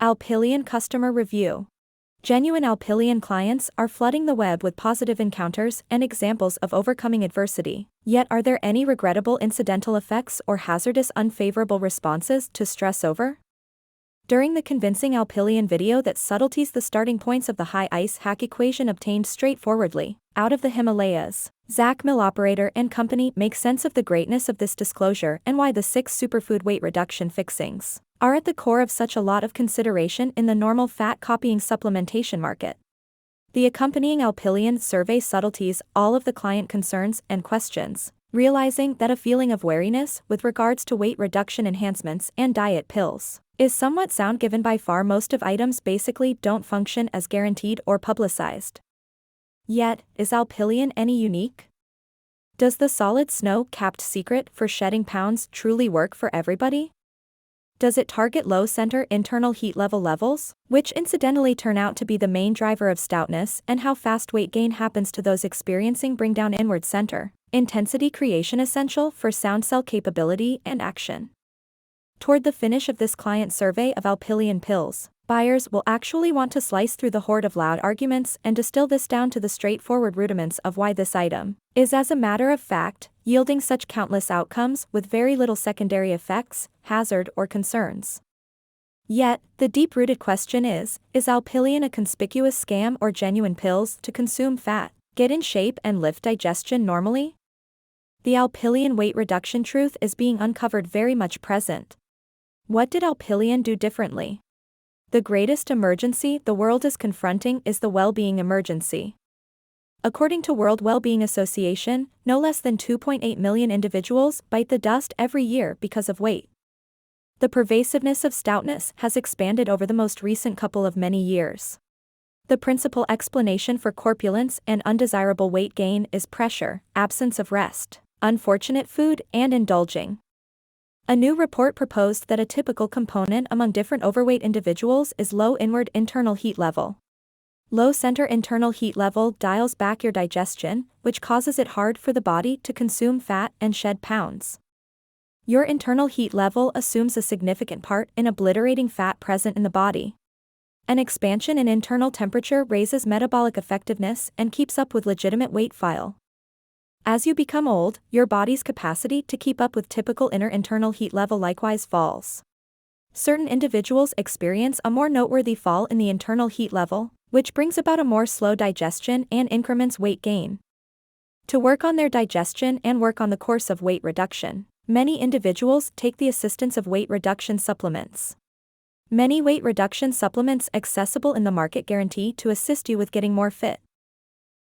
ALPILEAN customer review. Genuine ALPILEAN clients are flooding the web with positive encounters and examples of overcoming adversity. Yet, are there any regrettable incidental effects or hazardous unfavorable responses to stress over? During the convincing ALPILEAN video that subtleties, the starting points of the high ice hack equation obtained straightforwardly out of the Himalayas, Zach Mill Operator and Company make sense of the greatness of this disclosure and why the 6 superfood weight reduction fixings are at the core of such a lot of consideration in the normal fat-copying supplementation market. The accompanying ALPILEAN survey subtleties all of the client concerns and questions, realizing that a feeling of wariness with regards to weight reduction enhancements and diet pills is somewhat sound given by far most of items basically don't function as guaranteed or publicized. Yet, is ALPILEAN any unique? Does the solid snow-capped secret for shedding pounds truly work for everybody? Does it target low center internal heat levels, which incidentally turn out to be the main driver of stoutness, and how fast weight gain happens to those experiencing bring down inward center intensity creation essential for sound cell capability and action? Toward the finish of this client survey of ALPILEAN pills, buyers will actually want to slice through the horde of loud arguments and distill this down to the straightforward rudiments of why this item is, as a matter of fact, yielding such countless outcomes with very little secondary effects, hazard, or concerns. Yet, the deep-rooted question is ALPILEAN a conspicuous scam or genuine pills to consume fat, get in shape and lift digestion normally? The ALPILEAN weight reduction truth is being uncovered very much present. What did ALPILEAN do differently? The greatest emergency the world is confronting is the well-being emergency. According to World Well-Being Association, no less than 2.8 million individuals bite the dust every year because of weight. The pervasiveness of stoutness has expanded over the most recent couple of many years. The principal explanation for corpulence and undesirable weight gain is pressure, absence of rest, unfortunate food, and indulging. A new report proposed that a typical component among different overweight individuals is low inward internal heat level. Low center internal heat level dials back your digestion, which causes it hard for the body to consume fat and shed pounds. Your internal heat level assumes a significant part in obliterating fat present in the body. An expansion in internal temperature raises metabolic effectiveness and keeps up with legitimate weight file. As you become old, your body's capacity to keep up with typical inner internal heat level likewise falls. Certain individuals experience a more noteworthy fall in the internal heat level, which brings about a more slow digestion and increments weight gain. To work on their digestion and work on the course of weight reduction, many individuals take the assistance of weight reduction supplements. Many weight reduction supplements accessible in the market guarantee to assist you with getting more fit.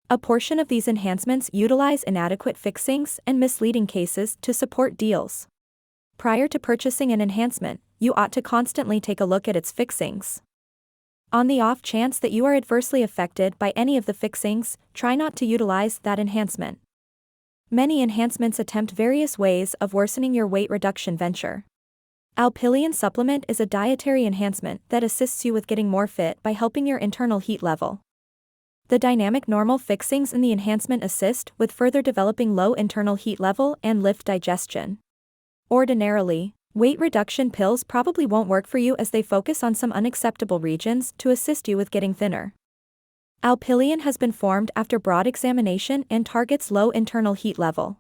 A portion of these enhancements utilize inadequate fixings and misleading cases to support deals. Prior to purchasing an enhancement, you ought to constantly take a look at its fixings. On the off chance that you are adversely affected by any of the fixings, try not to utilize that enhancement. Many enhancements attempt various ways of worsening your weight reduction venture. ALPILEAN supplement is a dietary enhancement that assists you with getting more fit by helping your internal heat level. The dynamic normal fixings in the enhancement assist with further developing low internal heat level and lift digestion. Ordinarily, weight reduction pills probably won't work for you as they focus on some unacceptable regions to assist you with getting thinner. ALPILEAN has been formed after broad examination and targets low internal heat level.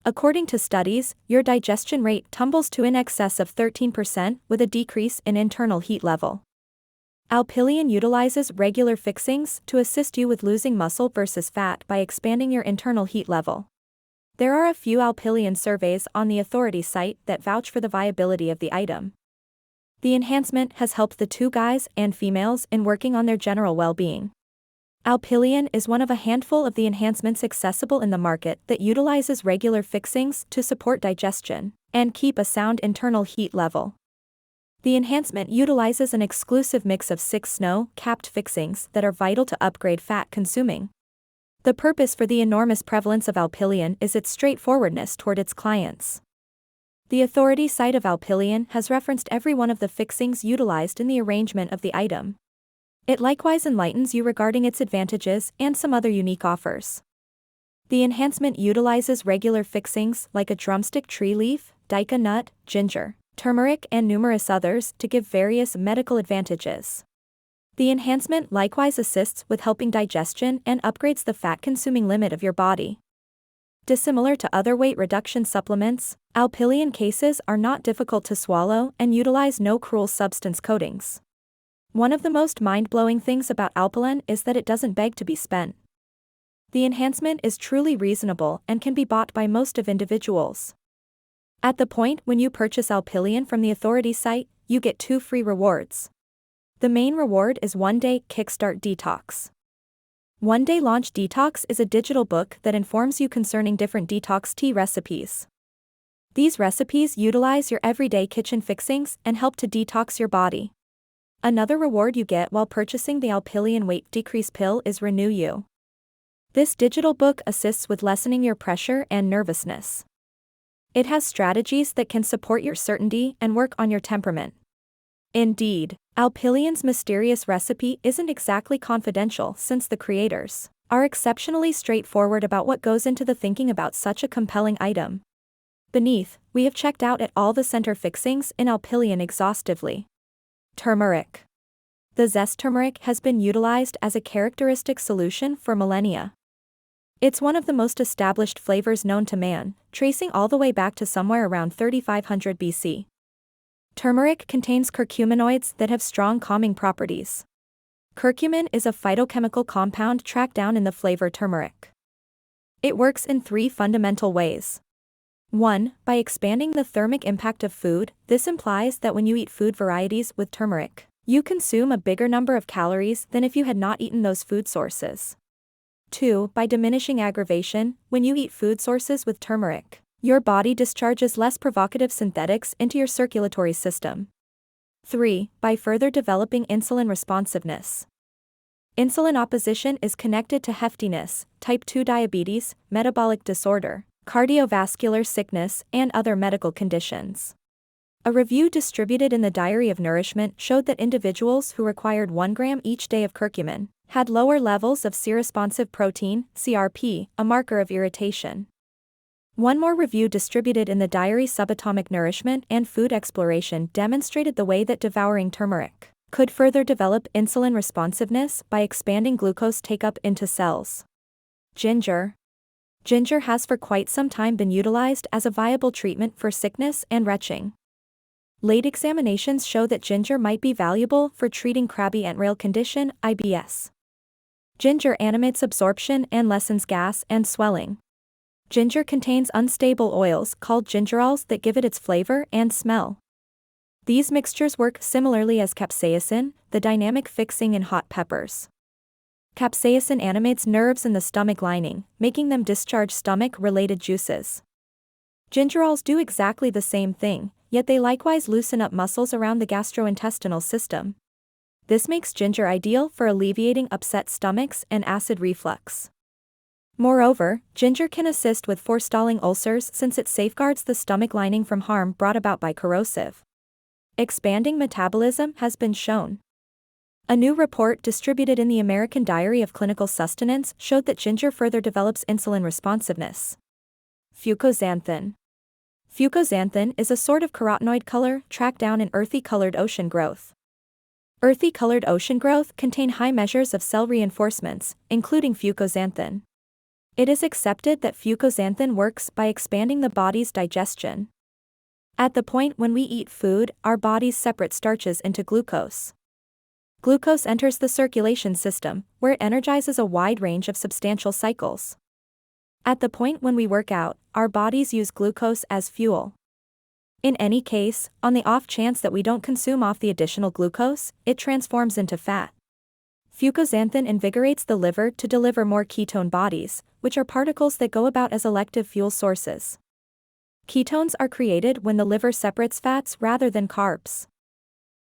According to studies, your digestion rate tumbles to in excess of 13% with a decrease in internal heat level. ALPILEAN utilizes regular fixings to assist you with losing muscle versus fat by expanding your internal heat level. There are a few ALPILEAN surveys on the authority site that vouch for the viability of the item. The enhancement has helped the two guys and females in working on their general well-being. ALPILEAN is one of a handful of the enhancements accessible in the market that utilizes regular fixings to support digestion and keep a sound internal heat level. The enhancement utilizes an exclusive mix of 6 snow-capped fixings that are vital to upgrade fat consuming. The purpose for the enormous prevalence of ALPILEAN is its straightforwardness toward its clients. The authority site of ALPILEAN has referenced every one of the fixings utilized in the arrangement of the item. It likewise enlightens you regarding its advantages and some other unique offers. The enhancement utilizes regular fixings like a drumstick tree leaf, daika nut, ginger, turmeric and numerous others to give various medical advantages. The enhancement likewise assists with helping digestion and upgrades the fat-consuming limit of your body. Dissimilar to other weight reduction supplements, ALPILEAN cases are not difficult to swallow and utilize no cruel substance coatings. One of the most mind-blowing things about ALPILEAN is that it doesn't beg to be spent. The enhancement is truly reasonable and can be bought by most of individuals. At the point when you purchase ALPILEAN from the authority site, you get 2 free rewards. The main reward is 1-day Kickstart Detox. 1-Day Launch Detox is a digital book that informs you concerning different detox tea recipes. These recipes utilize your everyday kitchen fixings and help to detox your body. Another reward you get while purchasing the ALPILEAN Weight Decrease Pill is Renew You. This digital book assists with lessening your pressure and nervousness. It has strategies that can support your certainty and work on your temperament. Indeed, ALPILEAN's mysterious recipe isn't exactly confidential since the creators are exceptionally straightforward about what goes into the thinking about such a compelling item. Beneath, we have checked out at all the center fixings in ALPILEAN exhaustively. Turmeric. The zest turmeric has been utilized as a characteristic solution for millennia. It's one of the most established flavors known to man, tracing all the way back to somewhere around 3500 BC. Turmeric contains curcuminoids that have strong calming properties. Curcumin is a phytochemical compound tracked down in the flavor turmeric. It works in 3 fundamental ways. 1. By expanding the thermic impact of food. This implies that when you eat food varieties with turmeric, you consume a bigger number of calories than if you had not eaten those food sources. 2. By diminishing aggravation. When you eat food sources with turmeric, your body discharges less provocative synthetics into your circulatory system. 3. By further developing insulin responsiveness. Insulin opposition is connected to heftiness, type 2 diabetes, metabolic disorder, cardiovascular sickness, and other medical conditions. A review distributed in the Diary of Nourishment showed that individuals who required 1 gram each day of curcumin had lower levels of C-responsive protein, CRP, a marker of irritation. One more review distributed in the Diary Subatomic Nourishment and Food Exploration demonstrated the way that devouring turmeric could further develop insulin responsiveness by expanding glucose take-up into cells. Ginger. Ginger has for quite some time been utilized as a viable treatment for sickness and retching. Late examinations show that ginger might be valuable for treating crabby entrail condition, IBS. Ginger animates absorption and lessens gas and swelling. Ginger contains unstable oils called gingerols that give it its flavor and smell. These mixtures work similarly as capsaicin, the dynamic fixing in hot peppers. Capsaicin animates nerves in the stomach lining, making them discharge stomach-related juices. Gingerols do exactly the same thing, yet they likewise loosen up muscles around the gastrointestinal system. This makes ginger ideal for alleviating upset stomachs and acid reflux. Moreover, ginger can assist with forestalling ulcers since it safeguards the stomach lining from harm brought about by corrosive. Expanding metabolism has been shown. A new report distributed in the American Diary of Clinical Sustenance showed that ginger further develops insulin responsiveness. Fucoxanthin. Fucoxanthin is a sort of carotenoid color tracked down in earthy-colored ocean growth. Earthy-colored ocean growth contain high measures of cell reinforcements, including fucoxanthin. It is accepted that fucoxanthin works by expanding the body's digestion. At the point when we eat food, our bodies separate starches into glucose. Glucose enters the circulation system, where it energizes a wide range of substantial cycles. At the point when we work out, our bodies use glucose as fuel. In any case, on the off chance that we don't consume off the additional glucose, it transforms into fat. Fucoxanthin invigorates the liver to deliver more ketone bodies, which are particles that go about as elective fuel sources. Ketones are created when the liver separates fats rather than carbs.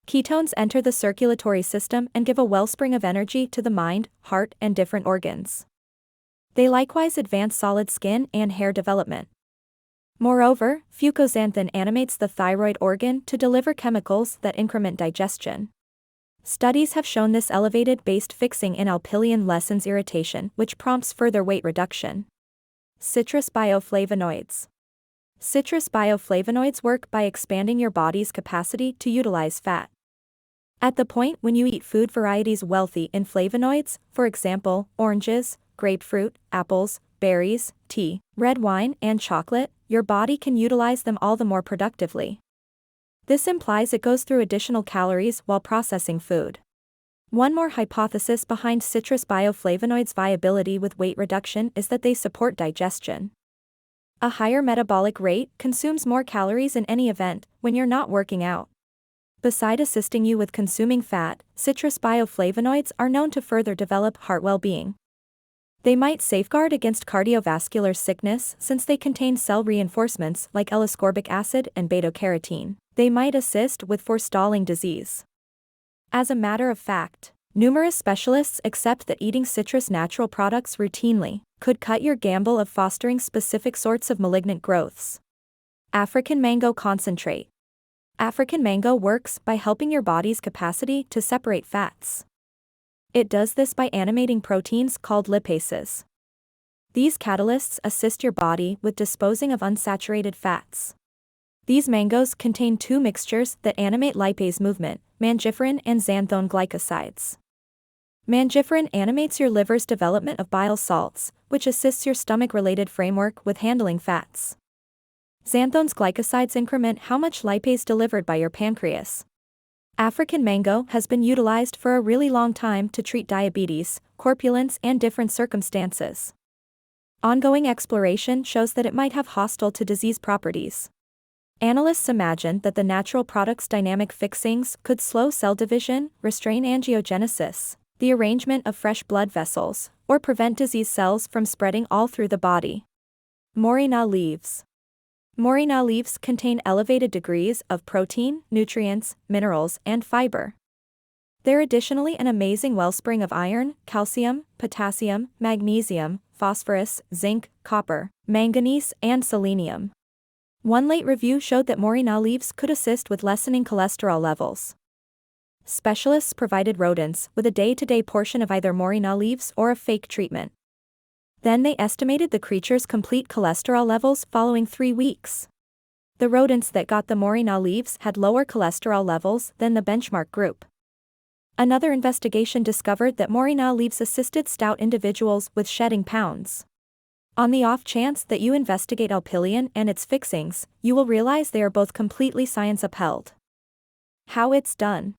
Ketones enter the circulatory system and give a wellspring of energy to the mind, heart, and different organs. They likewise advance solid skin and hair development. Moreover, fucoxanthin animates the thyroid organ to deliver chemicals that increment digestion. Studies have shown this elevated based fixing in ALPILEAN lessens irritation, which prompts further weight reduction. Citrus bioflavonoids. Citrus bioflavonoids work by expanding your body's capacity to utilize fat. At the point when you eat food varieties wealthy in flavonoids, for example, oranges, grapefruit, apples, berries, tea, red wine, and chocolate, your body can utilize them all the more productively. This implies it goes through additional calories while processing food. One more hypothesis behind citrus bioflavonoids' viability with weight reduction is that they support digestion. A higher metabolic rate consumes more calories in any event when you're not working out. Beside assisting you with consuming fat, citrus bioflavonoids are known to further develop heart well-being. They might safeguard against cardiovascular sickness since they contain cell reinforcements like L-ascorbic acid and beta-carotene. They might assist with forestalling disease. As a matter of fact, numerous specialists accept that eating citrus natural products routinely could cut your gamble of fostering specific sorts of malignant growths. African mango concentrate. African mango works by helping your body's capacity to separate fats. It does this by animating proteins called lipases. These catalysts assist your body with disposing of unsaturated fats. These mangoes contain two mixtures that animate lipase movement, mangiferin and xanthone glycosides. Mangiferin animates your liver's development of bile salts, which assists your stomach-related framework with handling fats. Xanthone's glycosides increment how much lipase delivered by your pancreas. African mango has been utilized for a really long time to treat diabetes, corpulence, and different circumstances. Ongoing exploration shows that it might have hostile to disease properties. Analysts imagine that the natural product's dynamic fixings could slow cell division, restrain angiogenesis, the arrangement of fresh blood vessels, or prevent disease cells from spreading all through the body. Moringa leaves. Moringa leaves contain elevated degrees of protein, nutrients, minerals, and fiber. They're additionally an amazing wellspring of iron, calcium, potassium, magnesium, phosphorus, zinc, copper, manganese, and selenium. One late review showed that moringa leaves could assist with lessening cholesterol levels. Specialists provided rodents with a day-to-day portion of either moringa leaves or a fake treatment. Then they estimated the creature's complete cholesterol levels following 3 weeks. The rodents that got the moringa leaves had lower cholesterol levels than the benchmark group. Another investigation discovered that moringa leaves assisted stout individuals with shedding pounds. On the off chance that you investigate ALPILEAN and its fixings, you will realize they are both completely science-upheld. How it's done.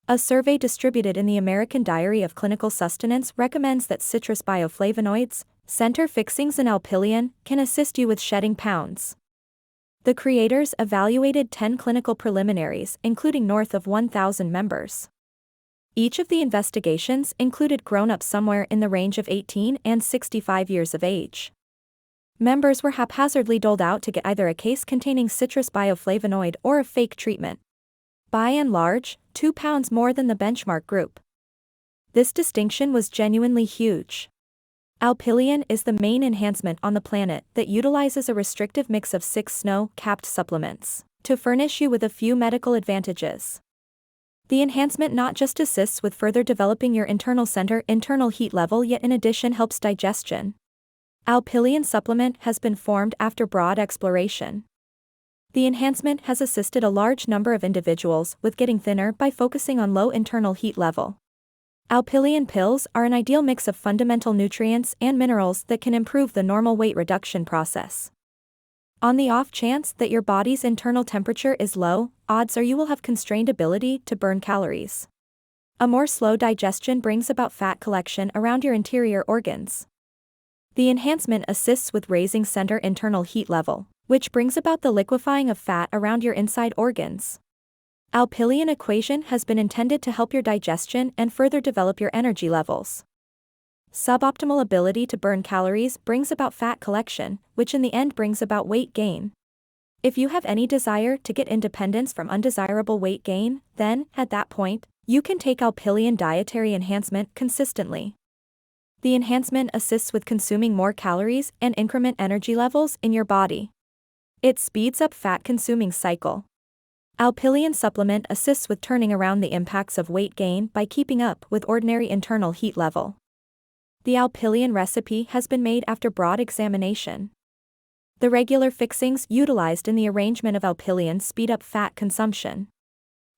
A survey distributed in the American Diary of Clinical Sustenance recommends that citrus bioflavonoids, center fixings in ALPILEAN, can assist you with shedding pounds. The creators evaluated 10 clinical preliminaries, including north of 1,000 members. Each of the investigations included grown-ups somewhere in the range of 18 and 65 years of age. Members were haphazardly doled out to get either a case containing citrus bioflavonoid or a fake treatment. By and large, 2 pounds more than the benchmark group. This distinction was genuinely huge. ALPILEAN is the main enhancement on the planet that utilizes a restrictive mix of 6 snow-capped supplements to furnish you with a few medical advantages. The enhancement not just assists with further developing your internal heat level, yet in addition helps digestion. ALPILEAN supplement has been formed after broad exploration. The enhancement has assisted a large number of individuals with getting thinner by focusing on low internal heat level. ALPILEAN pills are an ideal mix of fundamental nutrients and minerals that can improve the normal weight reduction process. On the off chance that your body's internal temperature is low, odds are you will have constrained ability to burn calories. A more slow digestion brings about fat collection around your interior organs. The enhancement assists with raising center internal heat level, which brings about the liquefying of fat around your inside organs. ALPILEAN equation has been intended to help your digestion and further develop your energy levels. Suboptimal ability to burn calories brings about fat collection, which in the end brings about weight gain. If you have any desire to get independence from undesirable weight gain, then, at that point, you can take ALPILEAN dietary enhancement consistently. The enhancement assists with consuming more calories and increment energy levels in your body. It speeds up fat-consuming cycle. ALPILEAN supplement assists with turning around the impacts of weight gain by keeping up with ordinary internal heat level. The ALPILEAN recipe has been made after broad examination. The regular fixings utilized in the arrangement of ALPILEAN speed up fat consumption.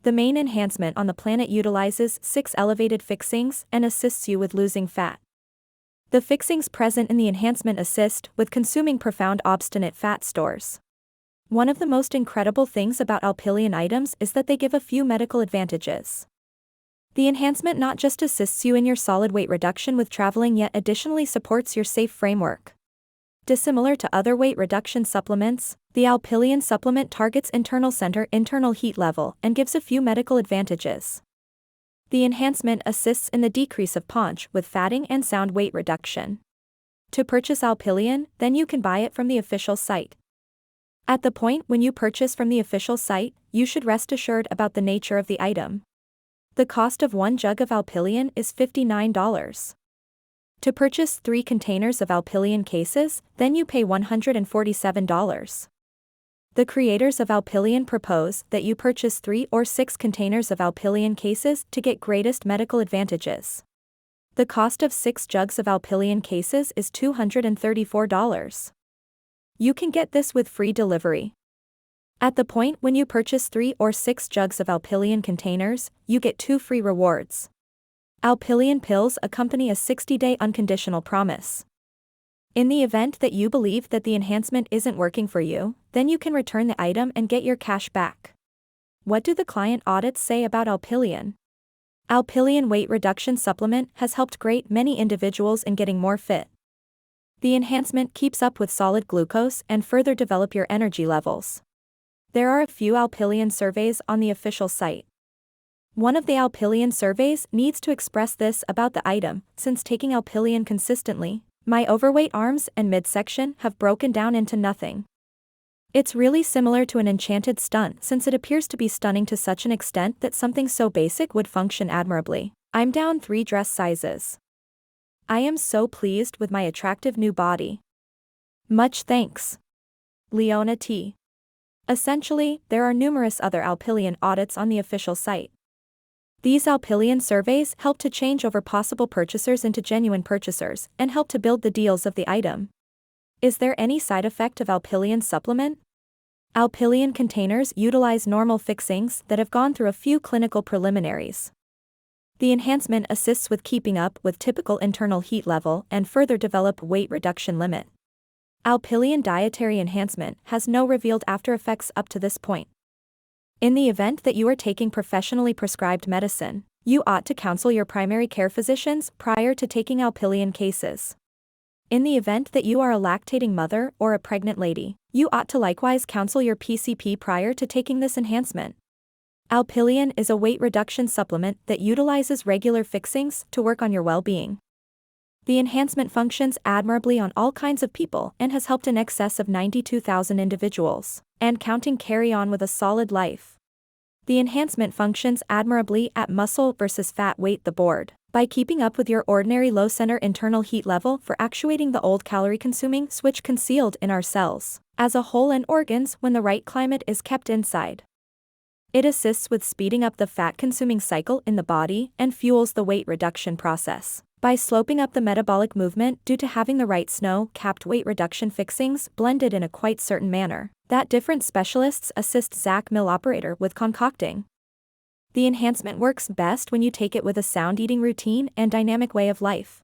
The main enhancement on the planet utilizes 6 elevated fixings and assists you with losing fat. The fixings present in the enhancement assist with consuming profound obstinate fat stores. One of the most incredible things about ALPILEAN items is that they give a few medical advantages. The enhancement not just assists you in your solid weight reduction with traveling, yet additionally supports your safe framework. Dissimilar to other weight reduction supplements, the ALPILEAN supplement targets internal heat level and gives a few medical advantages. The enhancement assists in the decrease of paunch with fatting and sound weight reduction. To purchase ALPILEAN, then you can buy it from the official site. At the point when you purchase from the official site, you should rest assured about the nature of the item. The cost of 1 jug of ALPILEAN is $59. To purchase 3 containers of ALPILEAN cases, then you pay $147. The creators of ALPILEAN propose that you purchase 3 or 6 containers of ALPILEAN cases to get greatest medical advantages. The cost of 6 jugs of ALPILEAN cases is $234. You can get this with free delivery. At the point when you purchase 3 or 6 jugs of ALPILEAN containers, you get 2 free rewards. ALPILEAN pills accompany a 60-day unconditional promise. In the event that you believe that the enhancement isn't working for you, then you can return the item and get your cash back. What do the client audits say about ALPILEAN? ALPILEAN weight reduction supplement has helped great many individuals in getting more fit. The enhancement keeps up with solid glucose and further develop your energy levels. There are a few ALPILEAN surveys on the official site. One of the ALPILEAN surveys needs to express this about the item: since taking ALPILEAN consistently, my overweight arms and midsection have broken down into nothing. It's really similar to an enchanted stunt, since it appears to be stunning to such an extent that something so basic would function admirably. I'm down 3 dress sizes. I am so pleased with my attractive new body. Much thanks. Leona T. Essentially, there are numerous other ALPILEAN audits on the official site. These ALPILEAN surveys help to change over possible purchasers into genuine purchasers and help to build the deals of the item. Is there any side effect of ALPILEAN supplement? ALPILEAN containers utilize normal fixings that have gone through a few clinical preliminaries. The enhancement assists with keeping up with typical internal heat level and further develop weight reduction limit. ALPILEAN dietary enhancement has no revealed after effects up to this point. In the event that you are taking professionally prescribed medicine, you ought to counsel your primary care physicians prior to taking ALPILEAN cases. In the event that you are a lactating mother or a pregnant lady, you ought to likewise counsel your PCP prior to taking this enhancement. ALPILEAN is a weight reduction supplement that utilizes regular fixings to work on your well-being. The enhancement functions admirably on all kinds of people and has helped in excess of 92,000 individuals, and counting, carry on with a solid life. The enhancement functions admirably at muscle versus fat weight the board, by keeping up with your ordinary low center internal heat level for actuating the old calorie-consuming switch concealed in our cells, as a whole and organs when the right climate is kept inside. It assists with speeding up the fat-consuming cycle in the body and fuels the weight reduction process by sloping up the metabolic movement due to having the right snow-capped weight reduction fixings blended in a quite certain manner that different specialists assist Zach Mill operator with concocting. The enhancement works best when you take it with a sound eating routine and dynamic way of life.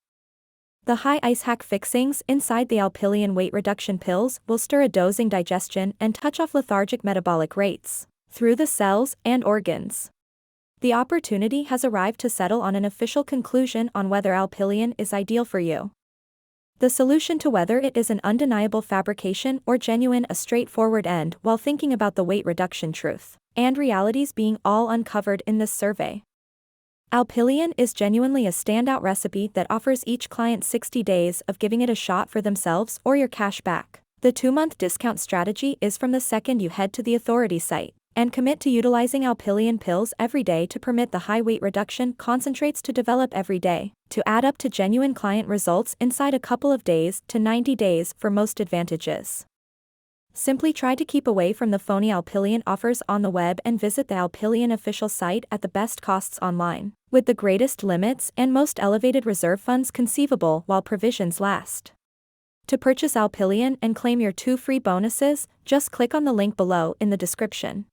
The high ice hack fixings inside the ALPILEAN weight reduction pills will stir a dozing digestion and touch off lethargic metabolic rates through the cells and organs. The opportunity has arrived to settle on an official conclusion on whether ALPILEAN is ideal for you. The solution to whether it is an undeniable fabrication or genuine a straightforward end while thinking about the weight reduction truth and realities being all uncovered in this survey. ALPILEAN is genuinely a standout recipe that offers each client 60 days of giving it a shot for themselves or your cash back. The 2-month discount strategy is from the second you head to the authority site and commit to utilizing ALPILEAN pills every day to permit the high weight reduction concentrates to develop every day, to add up to genuine client results inside a couple of days to 90 days for most advantages. Simply try to keep away from the phony ALPILEAN offers on the web and visit the ALPILEAN official site at the best costs online, with the greatest limits and most elevated reserve funds conceivable while provisions last. To purchase ALPILEAN and claim your 2 free bonuses, just click on the link below in the description.